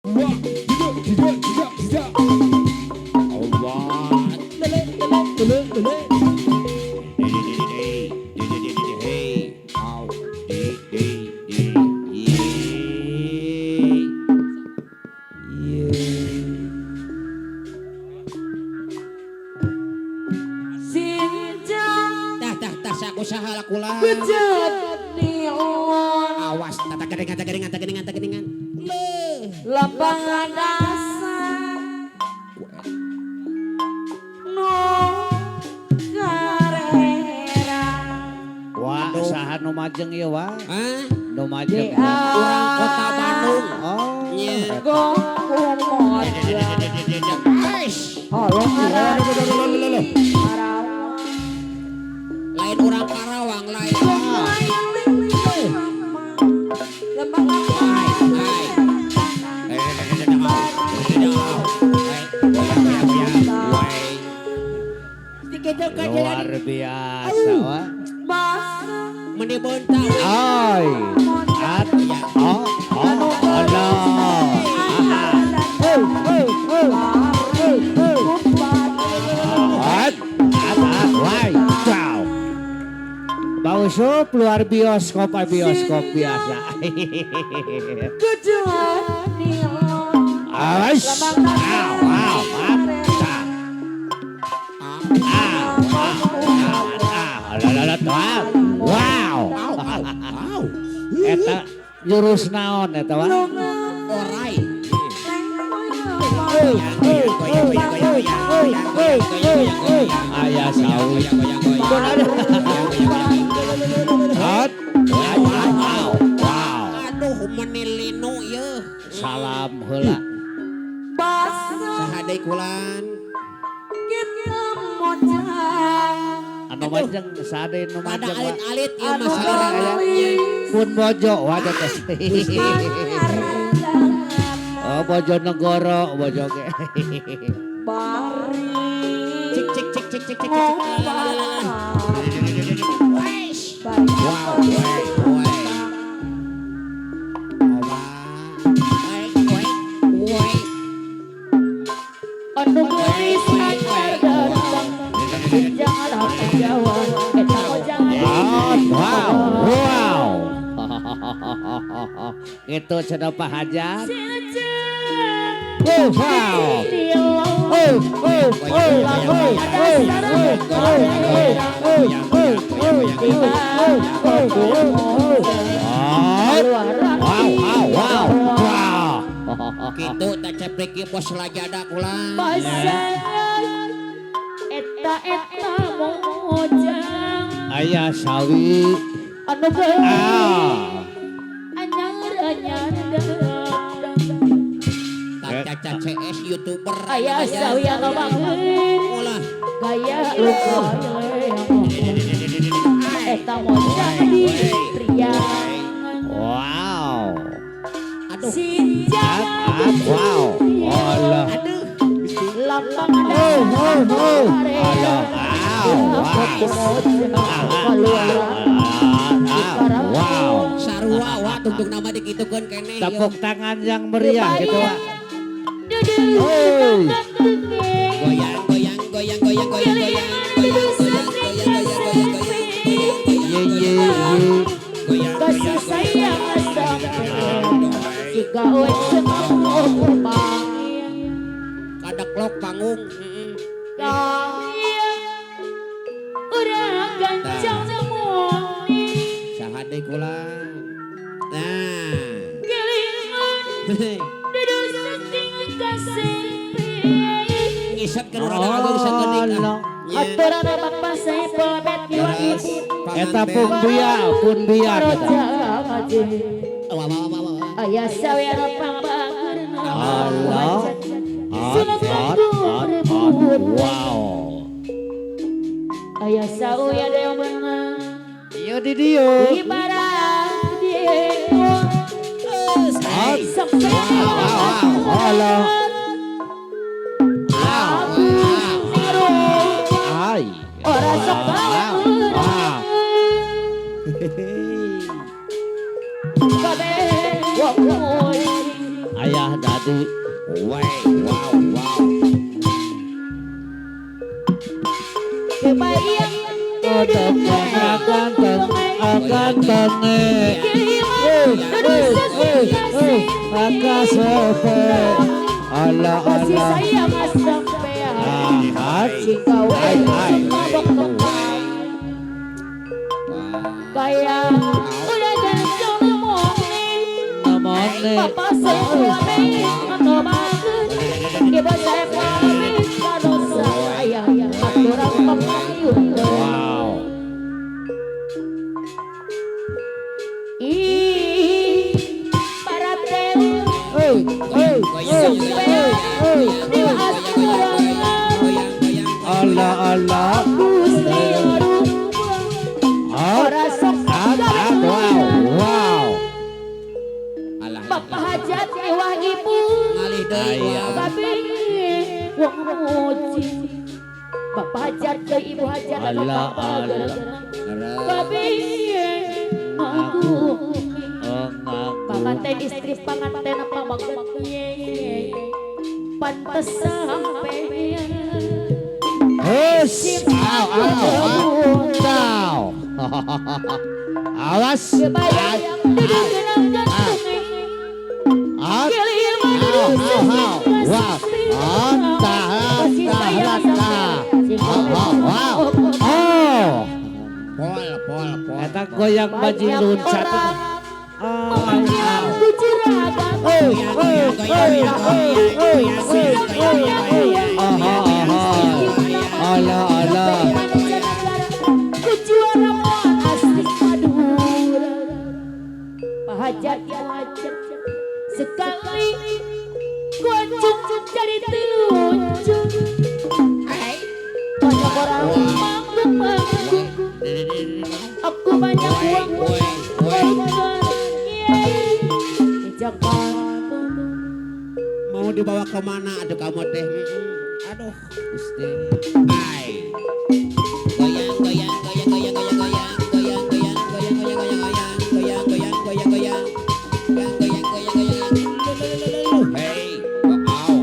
Dua, tiga, tiga, tiga. Allah. Lele. Usaha lakulah. Awas, tak gedengan. Lapangan dasar no karera. Wah, saha nu majeng ieu wah. Hah? Nu majeng. Orang kota Bandung. Oh. Go kumot. Halo Lain orang Karawang lain. Luar biasa wah. Meni bontang. Ay. Allah. Wai, ciao. Bausup luar bioskop biasa. Awas. Wow. Eta jurus naon eta wah? Orai. Ayah sawi. Wow. Aduh menilinu ye. Salam heula. Sahadai kulan. Anu majeng sade nu Ada majeng. alit-alit ya Aduh, masalah. Pun bojo wadah tes. Oh bojo negoro bojo ge. Cik. Wow. Itu cenah Pak Hajat. Wow. Wow. Gitu tak cepriki pos lagi ada kulan. Eta mojang Ayah sawi. anu geus anyar Tak caca CS YouTuber. aya sawi anu bangeun Ulah. gaya luka eta mojang di priangan Wow. Aduh. sinjang Wow. Allah. Aduh. lapangan Wow. Sarua wa tuntung nama dikitukeun keneh. Tepuk tangan yang meriah gitu Wak. Goyang. Kasih sayang sampai jika wajah Kadaklok panggung. Urang gancang moni Sahade kulan. Nah. gelingan duduk seting kasih Ngisep kan urang agung sakedik. aturan bapak saya pebet yuis Eta pun biar kita. ayah sawi anu pangbager Allah. Wow. ayah sawi ada yang benar Iya di dia. ibarat dia sampai Allah. Ay. orang sekolah kabeh wong Ayah dan tadi. Wow. Kebayang Untuk ganteng. Maka sepe. Allah kasih Allah. sayang sampean Ahad. sing gawe Ai. mabok tekan kayak udah jantung ngomongin Namane. papa saya pamit ngobakeun ibu saya pamit karo saya aturang pamayun Wow. ih para teu Allah Allah. Wow. Alah. Bapak hajat ewah ibu Ngalih deui. Aya. babi wong muji Bapak hajat ke ibu hajat Allah, Allah. babi aku Ngaku. panganten istri panganten apa maksudnya pantes sampean Hus. Kau. Awas. kebayang duduk genang jantung Out. Kilir Wow. Wow. Oh. Pol. Eta goyang baji luncat. memanggil juragan Allah Allah. Kejuara muan asli Madura Pahajat yang wajah sekali kunjung jadi telunjuk banyak orang manggung aku banyak uang di Jakarta Mau dibawa kemana aduh kamu teh? Aduh, Gusti. Ai. Goyang. Hey. Wow.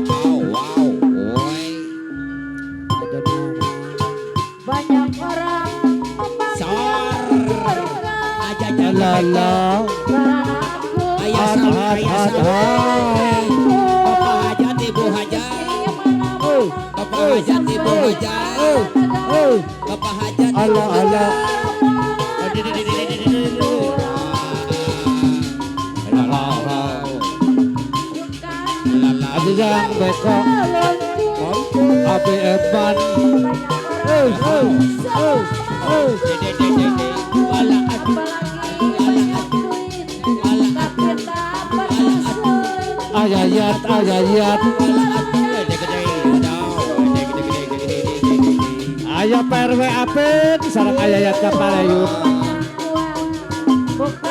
Oi. banyak orang Sor. Aja Lala. Ayah sampai Bapak hajat, Ibu hajat. Bapak hajat, Ibu hajat. Bapak hajat, Ibu Allah Allah. Aja jangan beko. Api epan. Ayayat. Ayah PRW apin sareng ayayat ka Parayun. Bukan